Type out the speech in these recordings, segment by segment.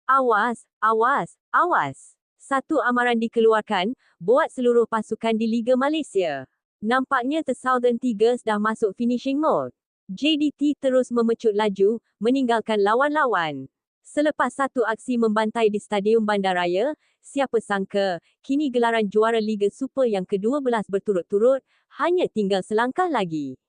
Awas, awas, awas. Satu amaran dikeluarkan, buat seluruh pasukan di Liga Malaysia. Nampaknya The Southern Tigers dah masuk finishing mode. JDT terus memecut laju, meninggalkan lawan-lawan. Selepas satu aksi membantai di Stadium Bandaraya, siapa sangka, kini gelaran juara Liga Super yang ke-12 berturut-turut, hanya tinggal selangkah lagi.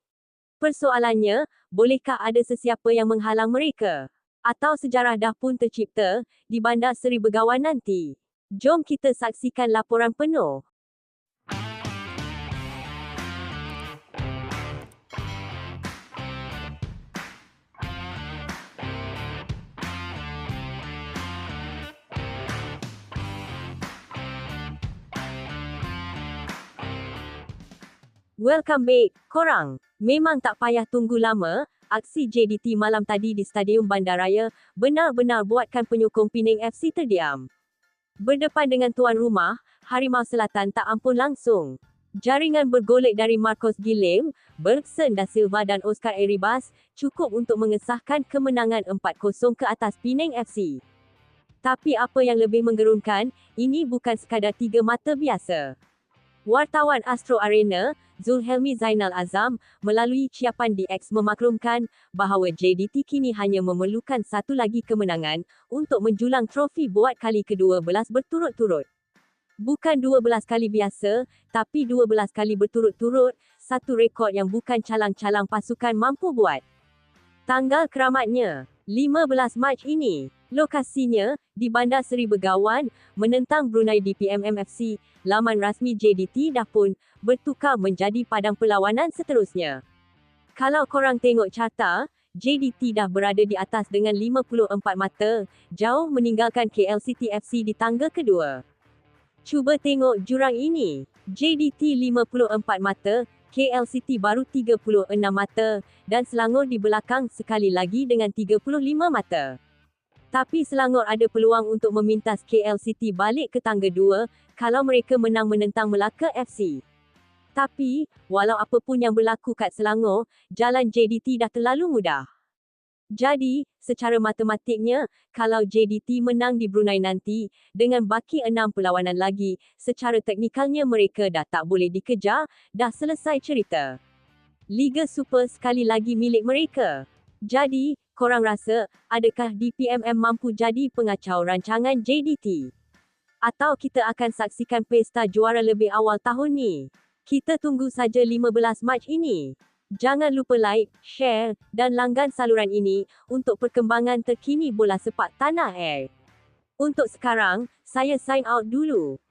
Persoalannya, bolehkah ada sesiapa yang menghalang mereka? Atau sejarah dah pun tercipta, di Bandar Seri Begawan nanti? Jom kita saksikan laporan penuh. Welcome back, korang. Memang tak payah tunggu lama, aksi JDT malam tadi di Stadium Bandaraya benar-benar buatkan penyokong Penang FC terdiam. Berdepan dengan tuan rumah, Harimau Selatan tak ampun langsung. Jaringan bergolek dari Marcos Guilhem, Bergson da Silva dan Oscar Eribas cukup untuk mengesahkan kemenangan 4-0 ke atas Penang FC. Tapi apa yang lebih menggerunkan, ini bukan sekadar tiga mata biasa. Wartawan Astro Arena, Zulhelmi Zainal Azam, melalui ciapan di X memaklumkan bahawa JDT kini hanya memerlukan satu lagi kemenangan untuk menjulang trofi buat kali ke-12 berturut-turut. Bukan 12 kali biasa, tapi 12 kali berturut-turut, satu rekod yang bukan calang-calang pasukan mampu buat. Tanggal keramatnya, 15 Mac ini. Lokasinya, di Bandar Seri Begawan, menentang Brunei DPMM FC, laman rasmi JDT dah pun bertukar menjadi padang perlawanan seterusnya. Kalau korang tengok carta, JDT dah berada di atas dengan 54 mata, jauh meninggalkan KL City FC di tangga kedua. Cuba tengok jurang ini. JDT 54 mata, KL City baru 36 mata, dan Selangor di belakang sekali lagi dengan 35 mata. Tapi Selangor ada peluang untuk memintas KL City balik ke tangga 2 kalau mereka menang menentang Melaka FC. Tapi, walau apapun yang berlaku kat Selangor, jalan JDT dah terlalu mudah. Jadi, secara matematiknya, kalau JDT menang di Brunei nanti, dengan baki 6 perlawanan lagi, secara teknikalnya mereka dah tak boleh dikejar, dah selesai cerita. Liga Super sekali lagi milik mereka. Jadi, korang rasa, adakah DPMM mampu jadi pengacau rancangan JDT? Atau kita akan saksikan pesta juara lebih awal tahun ni? Kita tunggu saja 15 Mac ini. Jangan lupa like, share, dan langgan saluran ini untuk perkembangan terkini bola sepak tanah air. Untuk sekarang, saya sign out dulu.